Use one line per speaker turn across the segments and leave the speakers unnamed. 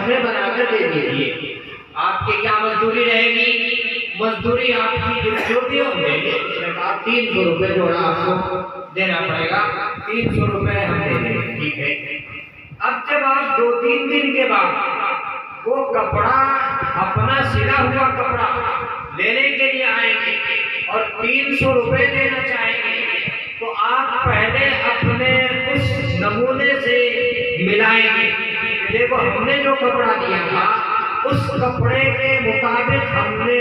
ہمیں بنا کر دے دیجیے۔ آپ کی کیا مزدوری رہے گی؟ مزدوری آپ کی جو بھی ہم دیں گے، اس نے کہا 300 روپے جوڑا آپ کو دینا پڑے گا، 300 روپے ہم دے دیں گے، ٹھیک ہے۔ اب جب آپ 2-3 دن کے بعد وہ کپڑا اپنا سلا ہوا کپڑا لینے کے لیے آئیں گے اور 300 روپے دینا چاہیں گے، تو آپ پہلے اپنے اس نمونے سے ملائیں گے کہ دیکھو ہم نے جو کپڑا دیا تھا اس کپڑے کے مطابق ہم نے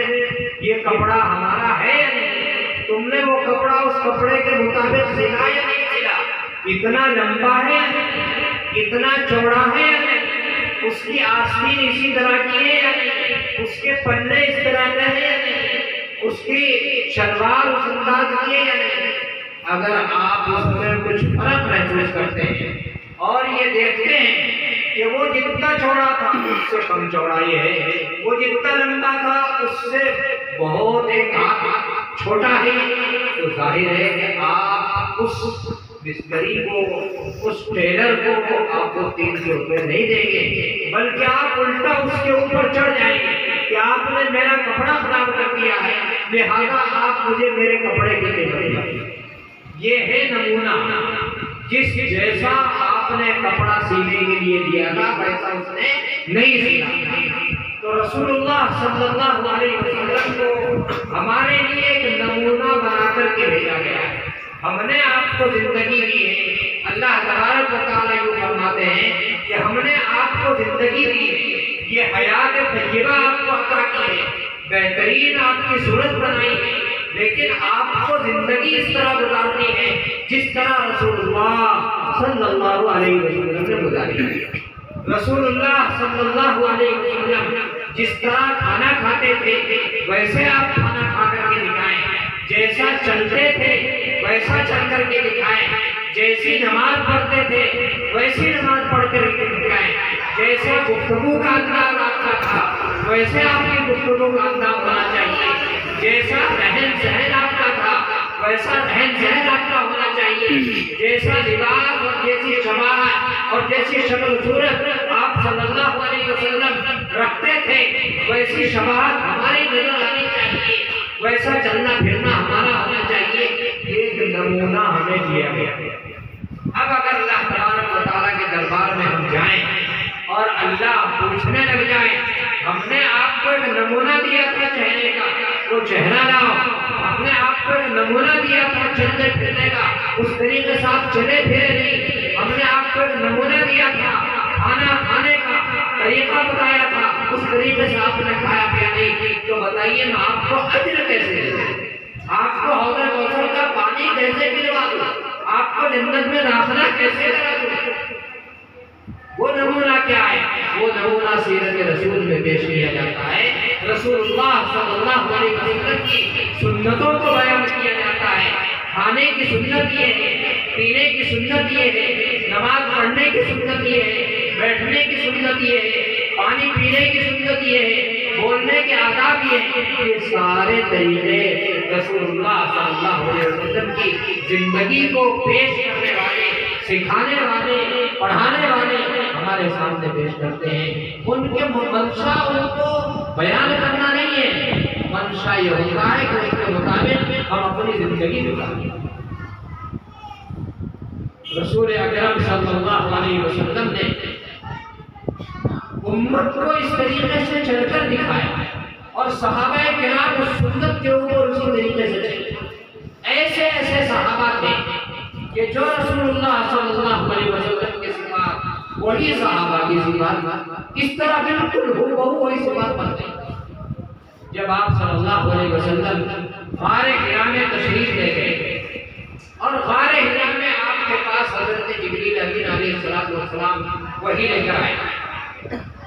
یہ کپڑا ہمارا ہے یا نہیں، تم نے وہ کپڑا اس کپڑے کے مطابق سلا یا نہیں سلا، اتنا لمبا ہے یا نہیں، اتنا چوڑا ہے یا نہیں، اس کی آستین اسی طرح کی ہے یا نہیں، اس کے پلے اس طرح کے ہیں یا نہیں، اس کی شلوار اس انداز کی ہے یا نہیں۔ اگر آپ اس میں کچھ فرق محسوس کرتے ہیں اور یہ دیکھتے ہیں کہ وہ جتنا چوڑا تھا اس سے کم چوڑائی ہے، وہ جتنا لمبا تھا اس سے بہت ایک ہاتھ چھوٹا ہے، تو ظاہر ہے کہ آپ اس مستری کو، اس ٹیلر کو آپ کو 300 روپے نہیں دیں گے، بلکہ آپ الٹا اس کے اوپر چڑھ جائیں گے کہ آپ نے میرا کپڑا خراب کر دیا ہے، لہذا آپ مجھے میرے کپڑے کے دیں۔ یہ ہے نمونہ، جس جیسا آپ نے کپڑا سینے کے لیے دیا تھا ویسا اس نے نہیں سلا۔ تو رسول اللہ صلی اللہ علیہ وسلم کو ہمارے لیے ایک نمونہ بنا کر کے بھیجا گیا ہے۔ ہم نے آپ کو زندگی دی ہے، اللہ تبارک و تعالیٰ یہ فرماتے ہیں کہ ہم نے آپ کو زندگی دی ہے، یہ حیات طیبہ آپ کو عطا کی ہے، بہترین آپ کی صورت بنائی ہے، لیکن آپ کو زندگی اس طرح گزارنی ہے جس طرح رسول اللہ صلی اللہ علیہ وسلم نے گزاری ہے۔ رسول اللہ صلی اللہ علیہ وسلم جس طرح کھانا کھاتے تھے ویسے آپ کھانا کھا کر کے دکھائیں، جیسا چلتے تھے ویسا چل کر کے دکھائیں، جیسی نماز پڑھتے تھے ویسی نماز پڑھ کر کے دکھائیں، جیسے گفتگو کا انداز آپ کا تھا ویسے آپ کی گفتگو کا انداز ہونا چاہیے، جیسا رہن سہن آپ کا تھا ویسا رہن سہن آپ کا ہونا چاہیے، جیسا لباس اور جیسی شباہت اور جیسی شکل و صورت آپ صلی اللہ علیہ وسلم رکھتے تھے ویسی شباہت ہماری نظر آنی چاہیے، ویسا چلنا پھرنا ہمارا ہونا چاہیے۔ ایک نمونہ ہمیں دیا گیا۔ اب اگر اللہ تبارک و تعالیٰ کے دربار میں ہم جائیں اور اللہ پوچھنے لگ جائیں ہم نے آپ کو ایک نمونہ دیا تھا چہرے کا، وہ چہرہ لاؤ، ہم نے آپ کو ایک نمونہ دیا تھا چلنے پھرنے کا، اس طریقے سے آپ چلے پھرے نہیں، ہم نے آپ کو ایک نمونہ دیا تھا کھانا کھانے کا طریقہ بتایا تھا، اس طریقے سے آپ نے کھایا پیا نہیں، تو بتائیے میں آپ کو اجر کیسے دوں، آپ کو حوض کوثر کا پانی کیسے پلوا دوں، آپ کو جنت میں داخلہ کیسے کرا دوں؟ وہ نمونہ کیا ہے؟ وہ نمونہ سیرت رسول میں پیش کیا جاتا ہے، رسول اللہ صلی اللہ علیہ وسلم کی سنتوں کو بیان کیا جاتا ہے۔ کھانے کی سنت یہ ہے، پینے کی سنت یہ ہے، نماز پڑھنے کی سنت یہ ہے، بیٹھنے کی سنت یہ ہے، پانی پینے کی سنت یہ ہے، بولنے کے آداب یہ ہیں، یہ سارے طریقے رسول اللہ صلی اللہ علیہ وسلم کی زندگی کو پیش کرنے والے، سکھانے والے، پڑھانے والے ہمارے سامنے پیش کرتے ہیں۔ ان کے منشا ان کو بیان کرنا نہیں ہے، منشا یہ ہوتا ہے کہ اس کے مطابق ہم اپنی زندگی گزاریں۔ رسول اکرم صلی اللہ علیہ وسلم نے امت کو اس طریقے سے چل کر دکھایا اور صحابہ کرام اس سنت کے اوپر اسی طریقے سے چلے۔ ایسے ایسے صحابہ تھے کہ جو رسول اللہ صلی اللہ علیہ وسلم کے صفات وہی صحابہ کی صفات اس طرح بالکل ہو وہی صفات بن گئی۔ جب آپ صلی اللہ علیہ وسلم غار حرا میں تشریف لے گئے اور غار حرا میں آپ کے پاس حضرت جبریل امین علیہ السلام وحی لے کر آئے،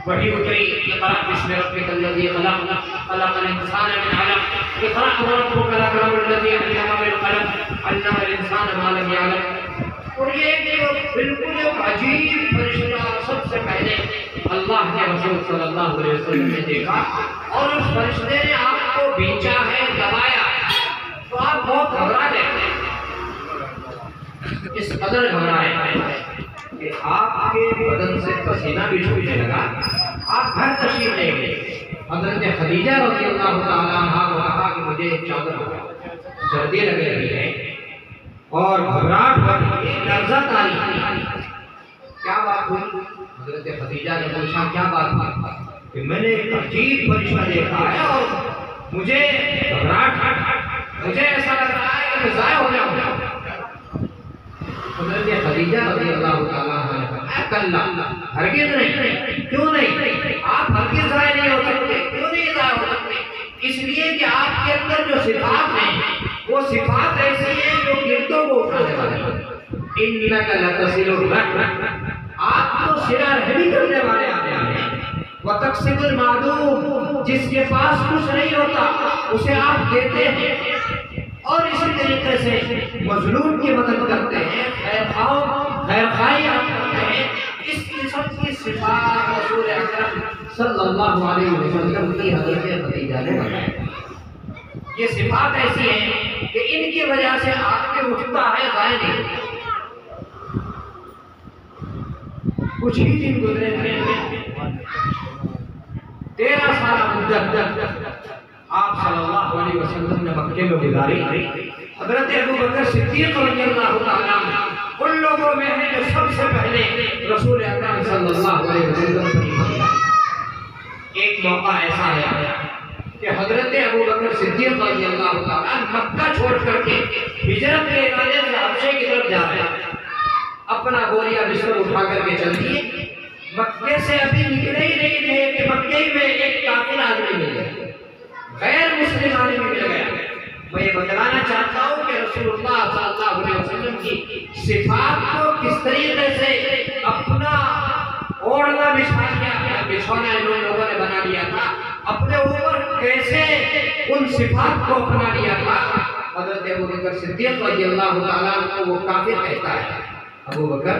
وحی اتری، اقرأ بسم ربک الذی خلق، خلق الانسان من علق، اقرأ وربک الاکرم الذی علم بالقلم، علم الانسان ما لم یعلم۔ اور یہ بالکل ایک عجیب فرشتہ سب سے پہلے اللہ کے رسول صلی اللہ علیہ وسلم نے دیکھا اور اس فرشتے نے آپ کو بیچا ہے، دبایا، تو آپ بہت گھبرا گئے، اس قدر گھبرائے کہ آپ کے بدن سے پسینہ بھی چھوٹنے لگا، حضرت خدیجہ رضی اللہ تعالیٰ عنہ کو کہا کہ مجھے ایک چادر سردی لگ رہی ہے اور گھبراہٹ ہو رہی ہے، لرزت آ رہی ہے، کیا بات ہوئی؟ حضرت خدیجہ نے پوچھا کیا بات ہوئی؟ کہ میں نے ایک عجیب فرشتہ دیکھا ہے اور مجھے گھبراہٹ، مجھے ایسا لگ رہا ہے کہ میں ضائع ہو جاؤں گا۔ حضرت خدیجہ رضی اللہ تعالیٰ عنہ نے کہا کلا، ہرگز نہیں، کیوں نہیں؟ آپ ہرگز ضائع نہیں ہو سکتے، کیوں نہیں ضائع ہو سکتے؟ اس لیے کہ آپ کے اندر جو صفات ہیں وہ صفات ایسی ہیں جو گردوں کو اٹھانے والے ہیں۔ انک لتصل الرحم، آپ تو صلہ رحمی کرنے والے آدمی ہیں۔ وتکسب المعدوم، جس کے پاس کچھ نہیں ہوتا اسے آپ دیتے ہیں، اور اسی طریقے سے مظلوم کی مدد کرتے ہیں، خیر خواہی آپ کرتے ہیں۔ اس قسم کی صفات رسول اکرم صلی اللہ علیہ وسلم کی حضرت خدیجہ نے بتائی۔ یہ صفات ایسی ہیں کہ ان کی وجہ سے آدمی اٹھتا ہے، ضائع نہیں ہوتا۔ کچھ ہی دن گزرے تھے، 13 سالہ مدت آپ صلی اللہ علیہ وسلم نے مکے میں گزاری۔ حضرت ابو بکر صدیق رضی اللہ تعالیٰ عنہ ان لوگوں میں ہیں جو سب سے پہلے رسول اکرم صلی اللہ علیہ وسلم پر ایمان لائے۔ ایک موقع ایسا آیا کہ حضرت ابو بکر صدیق رضی اللہ تعالیٰ عنہ مکہ چھوڑ کر کے ہجرت کے ارادے سے حبشے کی طرف جا رہے ہیں۔ اپنا بوریا بستر اٹھا کر کے چل دیے۔ مکے سے ابھی نکلے ہی نہیں تھے کہ مکے میں ایک کافر آدمی مل گیا، غیر مسلم آدمی مل گیا۔ میں یہ بتلانا چاہتا ہوں کہ رسول اللہ صلی اللہ علیہ وسلم کی صفات کو کس طریقے سے اپنا اوڑھنا بچھا لیا، بچھونا ان لوگوں نے بنا لیا تھا، اپنے اوپر کیسے ان صفات کو اپنا لیا تھا۔ حضرت ابو بکر صدیق رضی اللہ تعالیٰ عنہ کو وہ کافر کہتا ہے، ابو بکر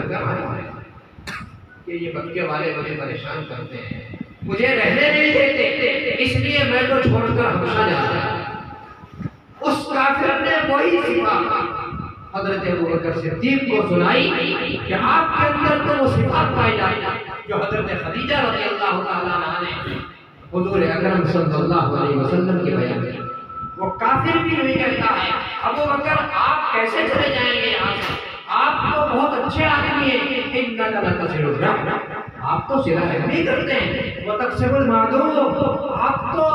کہ یہ مکے والے مجھے پریشان کرتے ہیں، مجھے رہنے نہیں دیتے، اس لیے میں تو چھوڑ کر حبشہ جاتا ہوں۔ اس کافر نے وہی صفات حضرت ابو بکر صدیق کو سنائی کہ آپ کے اندر تو وہ صفات پائی جاتی جو حضرت خدیجہ رضی اللہ تعالیٰ عنہ نے حضور اکرم صلی اللہ علیہ وسلم کی بیان کی۔ وہ کافر بھی نہیں کہتا ہے ابو بکر آپ کیسے چلے جائیں گے یہاں سے، آپ تو بہت اچھے آدمی ہیں، انک لتصل الرحم، آپ تو صلہ رحمی کرتے ہیں، وتکسب المعدوم، آپ تو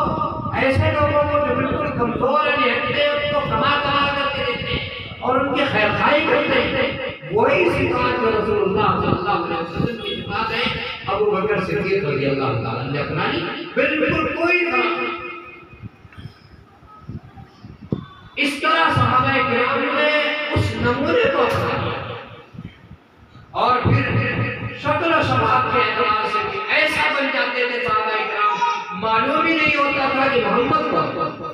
ایسے لوگوں کو جو بالکل کمزور ہیں، نہتے ہیں، ان کو کما کر کے دیتے ہیں اور ان کی خیر خواہی کرتے ہیں۔ وہی صفات جو رسول اللہ صلی اللہ علیہ وسلم کی صفات ہیں ابو بکر صدیق رضی اللہ تعالیٰ نے اپنائی۔ بالکل کوئی فرق نہیں۔ اس طرح صحابہ کرام نے اس نمونے کو اپنایا اور پھر شکل و شباب کے اعتبار سے بھی ایسا بن جاتے تھے صحابہ کرام، معلوم ہی نہیں ہوتا تھا کہ محمد کو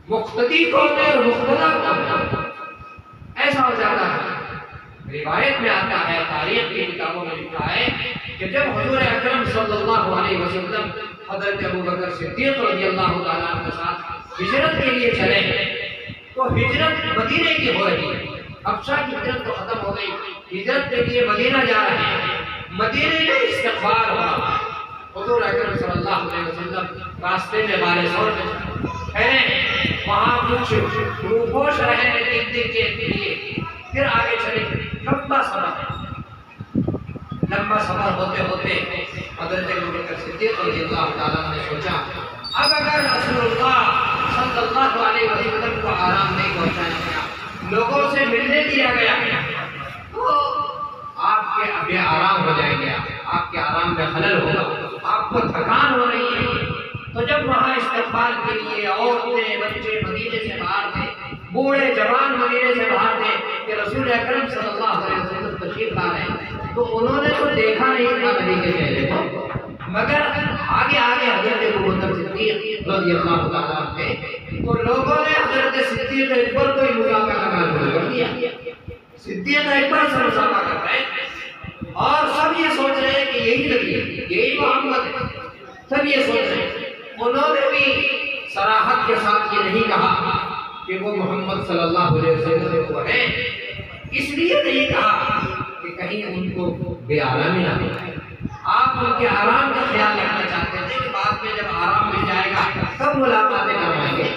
مقتدی کون ہے اور مقتدا کون ہے، ایسا ہو جاتا ہے۔ روایت میں آتا ہے، تاریخ کی کتابوں میں لکھا ہے کہ جب حضور اکرم صلی اللہ علیہ وسلم حضرت ابو بکر صدیق رضی اللہ تعالیٰ عنہ کے ساتھ ہجرت کے لیے چلے تو ہجرت مدینے کی ہو رہی ہے، حبشہ کی ہجرت تو ختم ہو گئی، ہجرت کے لیے مدینہ جا رہے ہیں۔ مدینے میں استقبال ہوا، حضور اکرم صلی اللہ علیہ وسلم راستے میں غار ثور میں ٹھہرے، وہاں کچھ روپوش رہے ایک دن کے لیے، پھر آگے چلے۔ لمبا سفر ہوتے ہوتے حضرت ابو بکر صدیق رضی اللہ تعالیٰ نے سوچا اب اگر رسول اللہ صلی اللہ علیہ وسلم کو آرام نہیں پہنچایا گیا، لوگوں سے ملنے دیا گیا تو آپ کے ابھی آرام ہو جائیں گے، آپ کے آرام میں خلل ہوگا، آپ کو تھکان ہو رہی ہے۔ تو جب وہاں استقبال کے لیے عورتیں بچے مدینے سے باہر تھے، بوڑھے جوان مدینے سے باہر تھے کہ رسول اکرم صلی اللہ علیہ وسلم تشریف لا رہے ہیں، تو انہوں نے تو دیکھا نہیں تھا نبی کے چہرے کو، مگر آگے آگے حضرت ابو بکر صدیق رضی اللہ تعالیٰ عنہ تھے، تو لوگوں نے حضرت صدیق اکبر کو ہی مذاکرہ کرنا شروع کر دیا۔ صدیق اکبر سے مذاکرہ کر رہے ہیں اور سب یہ سوچ رہے ہیں کہ یہی نبی ہے، یہی محمد ہے، سب یہ سوچ رہے ہیں۔ انہوں نے بھی صراحت کے ساتھ یہ نہیں کہا کہ وہ محمد صلی اللہ علیہ وسلم کو ہے، اس لیے نہیں کہا کہ کہیں ان کو بے آرامی نہ ہو۔ آپ ان کے آرام کا خیال رکھنا چاہتے تھے کہ بعد کب ملاقاتیں کروائیں گے؟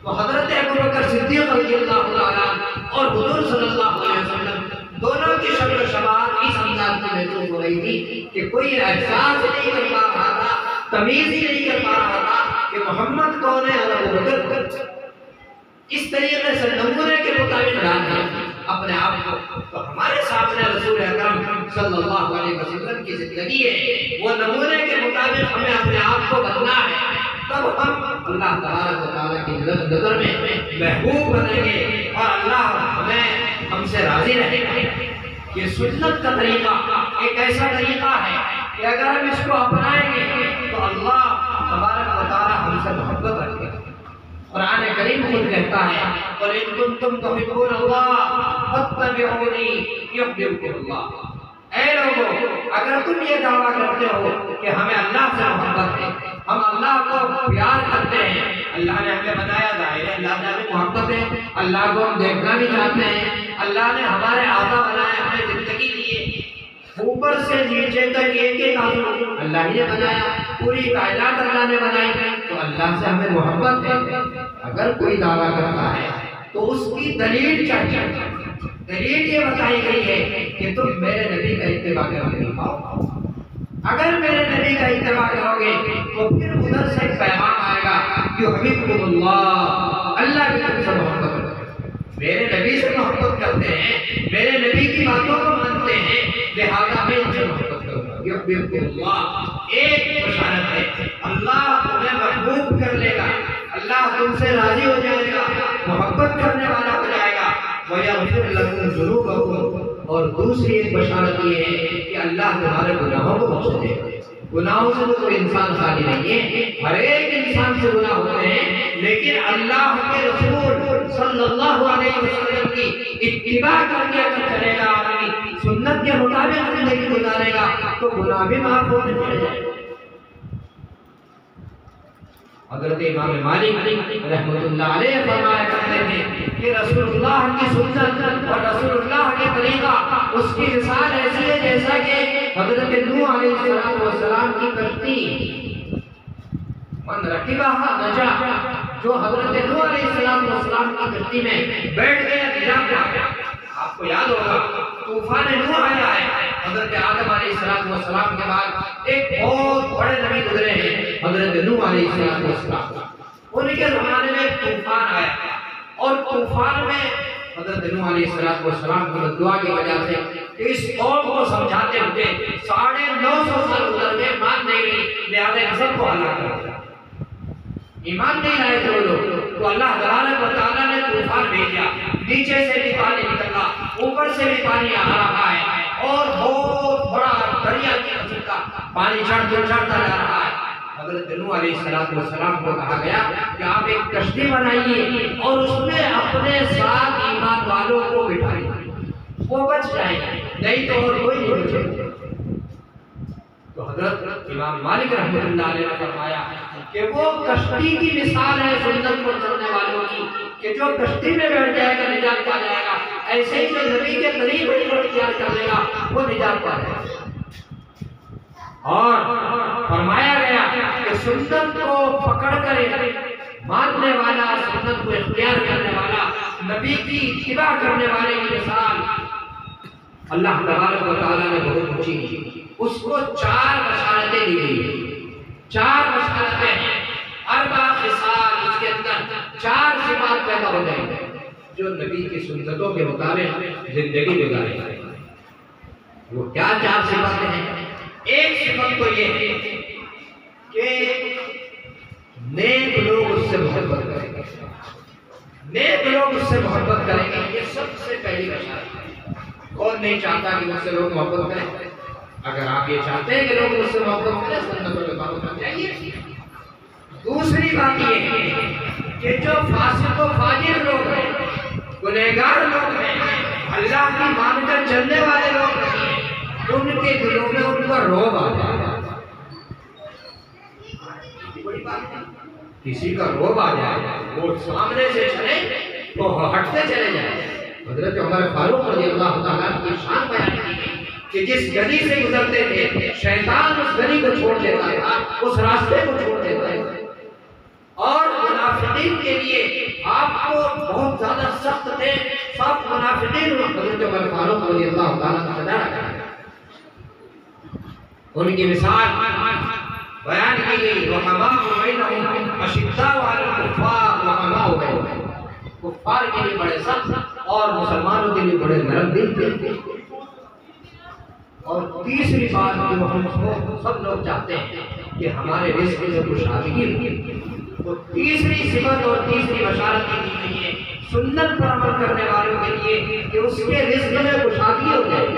تو حضرت ابوبکر صدیق رضی اللہ تعالیٰ اور حضور صلی اللہ علیہ وسلم دونوں کی شکل و شباہت اس انداز میں محسوس ہو رہی تھی کہ کوئی احساس نہیں کر پا رہا تھا، تمیز ہی نہیں کر پا رہا تھا کہ محمد کون ہے اور ابوبکر اس طریقے سے نمونے کے مطابق ڈالنا اپنے آپ کو۔ تو ہمارے سامنے رسول اکرم صلی اللہ علیہ وسلم کی زندگی ہے، وہ نمونے کے مطابق ہمیں اپنے آپ کو بدلنا ہے، تب ہم اللہ تبارک و تعالیٰ کی نظر میں محبوب بنیں گے اور اللہ ہم سے راضی رہے گا۔ یہ سنت کا طریقہ ایک ایسا طریقہ ہے کہ اگر ہم اس کو اپنائیں گے تو اللہ تبارک و تعالیٰ ہم سے محبت رکھے گا۔ قرآن کریم خود کہتا ہے قُلْ إِن كُنتُمْ تُحِبُّونَ اللَّهَ فَاتَّبِعُونِي يُحْبِبْكُمُ اللَّهُ۔ اے لوگوں، اگر تم یہ دعویٰ کرتے ہو کہ ہمیں اللہ سے محبت ہے، ہم اللہ کو پیار کرتے ہیں، اللہ نے ہمیں بنایا، ظاہر ہے اللہ نے ہمیں محبت ہے، اللہ کو ہم دیکھنا بھی چاہتے ہیں، اللہ نے ہمارے اعضاء بنائے، ہمیں زندگی دی ہے، اوپر سے نیچے تک ایک ایک عضو اللہ ہی نے بنایا، پوری کائنات اللہ نے بنائی، تو اللہ سے ہمیں محبت ہے۔ اگر کوئی دعویٰ کرتا ہے تو اس کی دلیل چاہیے، دلیل یہ بتائی گئی ہے کہ تم میرے نبی کا اتباع کرو۔ اگر میرے نبی کا اتباع کرو گے تو پھر ادھر سے ایک پیغام آئے گا یحببکم اللہ، اللہ بھی تم سے محبت کرتے ہیں، میرے نبی سے محبت کرتے ہیں، میرے نبی کی باتوں کو مانتے ہیں، لہذا میں ان سے محبت کروں گا۔ یحببکم اللہ ایک بشارت ہے، اللہ تمہیں محبوب کر لے گا، اللہ تم سے راضی ہو جائے گا، محبت کرنے والا ہو جائے گا۔ وَيَغْفِرْ لَكُمْ ذُنُوبَكُمْ، اور دوسری ایک بشارت یہ ہے کہ اللہ تمہارے گناہوں کو بخش دے گا۔ گناہوں سے تو کوئی انسان خالی نہیں ہے، ہر ایک انسان سے گناہ ہوتے ہیں، لیکن اللہ کے رسول صلی اللہ علیہ وسلم کی اتباع کر کے اگر چلے گا آدمی، سنت کے مطابق زندگی گزارے گا تو گناہ بھی معاف ہونے چلے جائے گا۔ حضرت امام مالک رحمۃ اللہ علیہ فرمایا کرتے تھے کہ رسول اللہ کی سنت اور رسول اللہ کے طریقہ اس کی مثال ایسی ہے جیسا کہ حضرت نوح علیہ السلام کی کشتی، من رکبہا نجا، جو حضرت نوح علیہ السلام کی کشتی میں بیٹھ گیا نجات پا گیا۔ آپ کو یاد ہوگا طوفان نوح آیا ہے، حضرت آدم علیہ السلام کے بعد ایک بہت بڑے نبی گزرے ہیں حضرت نوح علیہ السلام، ان کے زمانے میں ایک طوفان آیا اور طوفان میں حضرت نوح علیہ السلام کی دعا کی وجہ سے اس قوم کو سمجھاتے ہوئے 950 سال گزر گئے، مان نہیں رہی، لہذا سب کو ہلاک کر دیا، ایمان نہیں لائے تھے وہ لوگ، تو اللہ تبارک و تعالیٰ نے طوفان بھیجا، نیچے سے بھی پانی نکلا، اوپر سے بھی پانی آ رہا ہے اور بہت بڑا دریا کی قسم کا پانی چڑھتا جا رہا ہے۔ حضرت نوح علیہ السلام کو کہا گیا کہ آپ ایک کشتی بنائیے اور اس میں اپنے ساتھ ایمان والوں کو بٹھائیے، وہ بچ جائیں گے، نہیں تو اور کوئی نہیں بچے گا۔ تو حضرت امام مالک رحمۃ اللہ علیہ نے فرمایا کہ وہ کشتی کی مثال ہے سنت پر چلنے والوں کی، کہ جو کشتی میں بیٹھ جائے گا نجات پا جائے گا، ایسے ہی جو نبی کے قریب اختیار کر لے گا وہ نجات پا جائے گا۔ اور فرمایا گیا کہ سنت کو پکڑ کر ماننے والا، سنت کو اختیار کرنے والا، نبی کی اتباع کرنے والے کی مثال اللہ تبارک و تعالیٰ نے بہت اونچی کی، اس کو 4 بشارتیں دی گئی ہیں، 4 بشارتیں ہیں، 4 خصال، اس کے اندر 4 صفات پیدا ہو جائیں گے جو نبی کی سنتوں کے مطابق زندگی گزارے گا۔ وہ کیا 4 صفاتیں ہیں؟ ایک صفت تو یہ ہے کہ نیک لوگ اس سے محبت کریں گے، نیک لوگ اس سے محبت کریں گے، یہ سب سے پہلی بشارت ہے۔ کون نہیں چاہتا کہ مجھ سے لوگ محبت کریں؟ اگر آپ یہ چاہتے ہیں کہ لوگ مجھ سے محبت کریں، سنتوں پہ پابند ہونا چاہیے۔ دوسری بات یہ ہے کہ جو فاسق و فاجر لوگ ہیں، گنہگار لوگ ہیں، اللہ کی مان کر چلنے والے لوگ ہیں، ان کے دلوں میں ان کا روب آ جائے گا۔ بڑی بات ہے، کسی کا روب آ جائے، وہ سامنے سے چلے تو ہٹتے چلے جائیں۔ حضرت عمر فاروق رضی اللہ تعالیٰ کی شان بیان کی گئی کہ جس گلی سے گزرتے تھے شیطان اس گلی کو چھوڑ دیتا تھا، اس راستے کو چھوڑ دیتا تھا، تعلیم کے لیے آپ کو بہت زیادہ سخت تھے، سخت منافقین حضرت عمر فاروق رضی اللہ تعالیٰ عنہ کا ان کی مثال بیان کی گئی، رحماء بینہم اشداء علی الکفار رحماء بینہم، کفار کے لیے بڑے سخت اور مسلمانوں کے لیے بڑے نرم دل تھے۔ اور تیسری بات جو ہم سب لوگ چاہتے ہیں کہ ہمارے رزق میں خوشحالی ہو، تو تیسری صفت اور تیسری بشارت کی گئی ہے سنت پر عمل کرنے والوں کے لیے کہ اس کے رزق میں خوشحالی ہو جائے گی،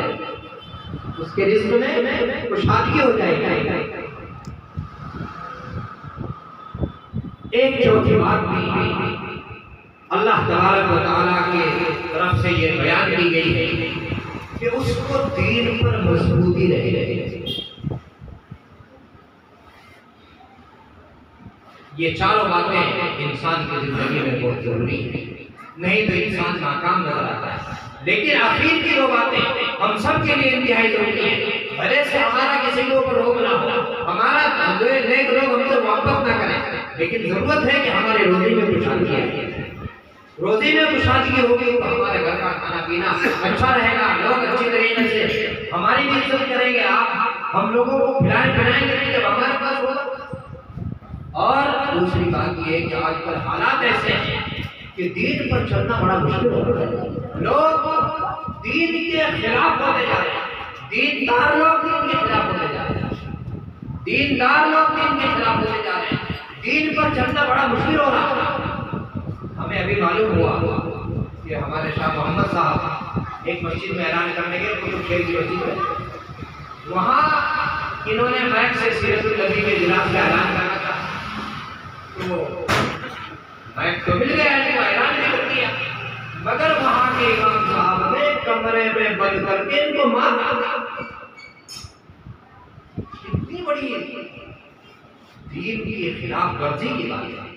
اس کے رزق میں خوشحالی ہو جائے گی۔ ایک چوتھی بات بھی اللہ تبارک و تعالیٰ کی طرف سے یہ بیان کی گئی ہے کہ اس کو دین پر مضبوطی رہے۔ یہ چاروں باتیں انسان کی زندگی میں بہت ضروری ہیں، نہیں تو انسان ناکام نظر آتا ہے۔ لیکن آخر کی دو باتیں ہم سب کے لیے انتہائی ضروری ہیں، بھلے سے ہمارا کسی کے اوپر روک نہ ہو، ہمارا نیک لوگ ہم سے محبت نہ کریں، لیکن ضرورت ہے کہ ہمارے روزی میں خوشحالی ہے۔ روزی میں خوشحالی ہوگی تو ہمارے گھر کا کھانا پینا اچھا رہے گا، لوگ اچھی طریقے سے ہماری بھی عزت کریں گے، آپ ہم لوگوں کو کھلائیں پلائیں گے جب ہمارے پاس ہوگا۔ اور دوسری بات یہ ہے کہ آج کل حالات ایسے ہیں کہ دین پر چلنا بڑا مشکل ہو رہا ہے، لوگ دین کے خلاف ہوتے جا رہے ہیں، دیندار لوگ دین کے خلاف ہوتے جا رہے ہیں، دیندار لوگ دین کے خلاف ہوتے جا رہے ہیں، دین پر چلنا بڑا مشکل ہو رہا ہے۔ ہمیں ابھی معلوم ہوا کہ ہمارے شاہ محمد صاحب ایک مسجد میں اعلان کرنے گئے، کتب شیخ کی مسجد ہے، وہاں انہوں نے مائک سے سیرت النبی کے اجلاس کا اعلان کرنا تھا، تو مائک تو مل گیا ہے، اعلان بھی کر دیا، مگر وہاں کے امام صاحب نے کمرے میں بند کر کے ان کو مار دیا۔ اتنی بڑی دین کی خلاف ورزی کی بات ہے،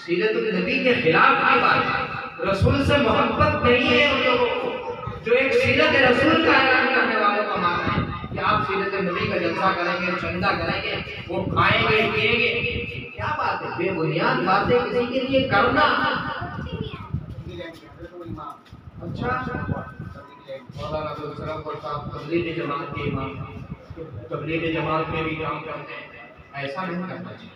سیرت النبی کے خلاف کی بات ہے، رسول سے محبت نہیں ہے ان لوگوں کو، جو ایک سیرت رسول کا اعلان کرنے والوں کا ماننا ہے کہ آپ سیرت النبی کا جلسہ کریں گے، چندہ کریں گے، وہ کھائیں گے پیئیں گے، کیا بات ہے، بے بنیاد باتیں کسی کے لیے کرنا۔ اچھا مولانا عبدالسلام صاحب تبلیغ جماعت کے امام، تبلیغ جماعت میں بھی کام کرتے ہیں، ایسا نہیں کرنا چاہیے۔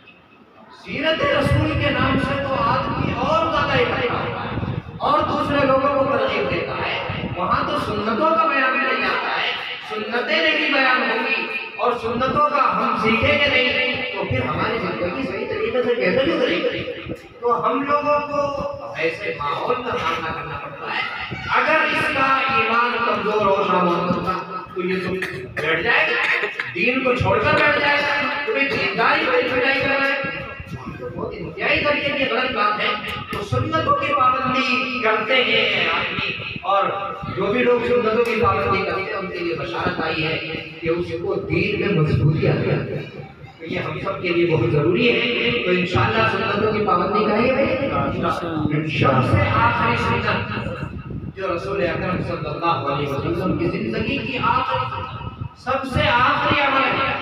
سیرت رسول کے نام سے تو آدمی اور زیادہ اکٹھا ہوتا ہے اور دوسرے لوگوں کو ترغیب دیتا ہے، وہاں تو سنتوں کا بیان نہیں آتا ہے، سنتیں نہیں بیان ہوگی اور سنتوں کا ہم سیکھیں گے نہیں تو پھر ہماری زندگی صحیح طریقے سے کیسے گزرے گی؟ تو ہم لوگوں کو ایسے ماحول کا سامنا کرنا پڑتا ہے۔ اگر اس کا ایمان کمزور ہو شاہ محمد کا تو یہ تو بیٹھ جائے گا، دین کو چھوڑ کر بیٹھ جائے گا، تمہیں دینداری کو پٹائی کر رہا ہے، بہت انتہائی طریقے کی غلط بات ہے۔ تو سنتوں کی پابندی کرتے ہیں آدمی، اور جو بھی لوگ سنتوں کی پابندی کرتے ہیں ان کے لیے بشارت آئی ہے کہ اس کو دین میں مضبوطی آ گئی، تو یہ ہم سب کے لیے بہت ضروری ہے۔ تو انشاءاللہ سنتوں کی پابندی کریں گے، سب سے آخری سنت جو رسول اکرم صلی اللہ علیہ وسلم کی زندگی کی آخری سب سے آخری عمل ہے،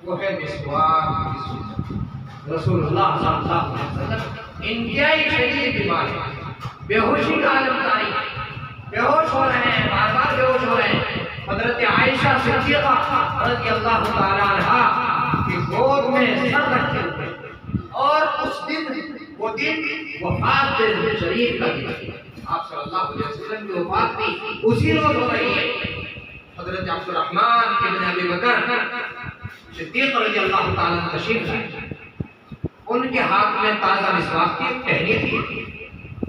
وہ ہے مسواک کی سنت۔ رسول اللہ صلی اللہ علیہ وسلم انتہائی شدید بیمار ہے، بے ہوشی کا عالم داری، بے ہوش ہو رہے ہیں، بار بار بے ہوش ہو رہے ہیں۔ حضرت عائشہ صدیقہ رضی اللہ تعالی عنہا کی گود میں سر رکھتے ہوئے، اور اس دن وہ دن وفات شریف کا دن، آپ صلی اللہ علیہ وسلم کی وفات بھی اسی روز ہو رہی ہے۔ حضرت عبد الرحمن ابن ابی بکر صدیق رضی اللہ تعالی عنہ تشریف لائے، ان کے ہاتھ میں تازہ مسواک کی ٹہنی تھی،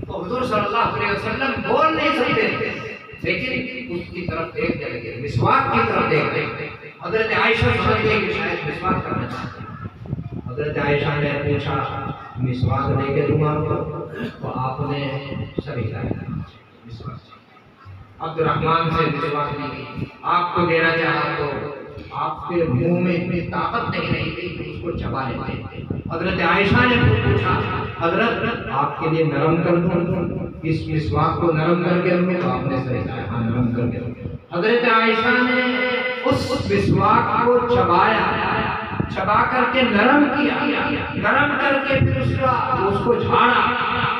تو حضور صلی اللہ علیہ وسلم بول نہیں سکتے تھے، لیکن اس کی طرف دیکھ لگے، مسواک کی طرف دیکھ لگے۔ حضرت عائشہ سمجھ گئی کہ شاید مسواک کرنا چاہتے ہیں، حضرت عائشہ نے پوچھا مسواک لے کے دوں آپ کو، تو آپ نے سبھی لایا مسواک۔ عبد الرحمن سے مسواک نہیں کی، آپ کو دینا چاہا تو آپ کے منہ میں اتنی طاقت نہیں رہی تھی کہ اس کو چبا لیتے۔ حضرت عائشہ نے پوچھا حضرت آپ کے لیے نرم کر دوں اس مسواک کو، نرم کر کے دوں؟ تو آپ نے صحیح کہا ہاں نرم کر کے دوں۔ حضرت عائشہ نے اس مسواک کو چبایا، دبا کر کے نرم کیا، نرم کر کے پھر اس کو جھاڑا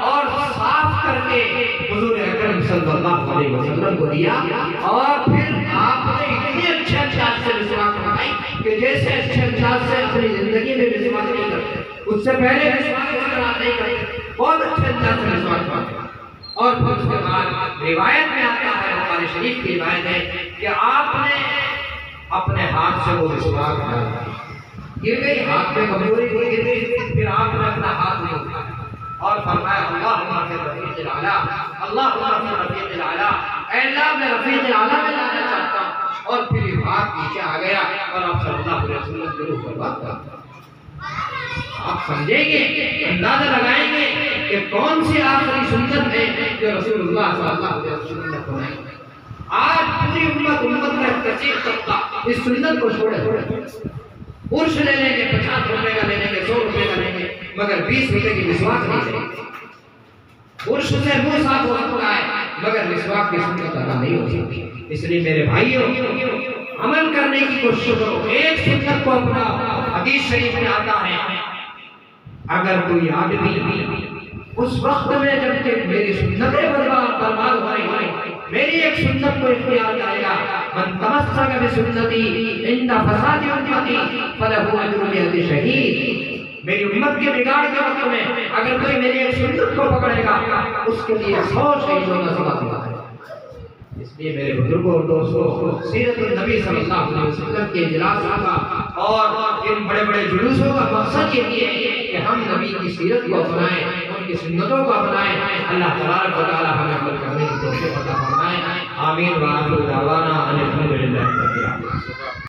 اور صاف کر کے حضور اکرم صلی اللہ علیہ وسلم کو دیا، اور پھر آپ نے اتنے اچھے انداز سے مسواک بنائی کہ جیسے اچھے انداز سے اپنی زندگی میں مسواک نہیں کرتے، اس سے پہلے مسواک اس طرح نہیں کرتے، بہت اچھے انداز سے مسواک بناتے۔ اور پھر اس کے بعد روایت میں آتا ہے، بخاری شریف کی روایت ہے کہ آپ نے اپنے ہاتھ سے وہ مسواک ڈالا، گر گئی ہاتھ میں کمزوری کو گر گئی، پھر آپ نے اپنا ہاتھ نہیں اٹھایا اور فرمایا اللہم فی الرفیق الاعلیٰ، اللہم فی الرفیق الاعلیٰ، اے اللہ میں رفیق الاعلیٰ میں جانا چاہتا ہوں، اور پھر یہ ہاتھ نیچے آ گیا اور آپ صلی اللہ علیہ وسلم کے روح پر بات کرتا۔ آپ سمجھیں گے، اندازہ لگائیں گے کہ کون سی آخری سنت ہے جو رسول اللہ صلی اللہ علیہ وسلم نے فرمائی۔ آج پوری امت میں کثیر طبقہ اس سنت کو چھوڑے، عرش لے لیں گے، 50 روپے کا لے لیں گے، 100 روپے کا لیں گے، مگر 20 روپے کی مسواک نہیں لیں گے۔ عرش سے منہ صاف ہو سکتا ہے مگر مسواک کی سنت ادا نہیں ہو سکتی۔ اس لیے میرے بھائیوں، عمل کرنے کی کوشش کرو، ایک سنت کو اپناؤ۔ حدیث شریف میں آتا ہے اگر کوئی آدمی اس وقت میں جب کہ میری سنتیں برباد ہو رہی ہیں، میری ایک سنت کو اختیار کرے گا، من تمسک بسنتی عند فساد امتی فلہ اجر مئۃ شہید، میری امت کے بگاڑ کے وقت میں اگر کوئی میری ایک سنت کو پکڑے گا اس کے لیے 100 شہیدوں کا ثواب ہے۔ اس لیے میرے بزرگوں اور دوستوں، سیرت النبی صلی اللہ علیہ وسلم کے اجلاس کا اور ان بڑے بڑے جلوسوں کا مقصد یہ ہے کہ ہم نبی کی سیرت کو اپنائیں، ان کی سنتوں کو اپنائیں۔ اللہ تبارک و تعالی ہمیں عمل کرنے کی توفیق عطا فرمائے۔ آمین وآخر دعوانا ان الحمد للہ رب العالمین۔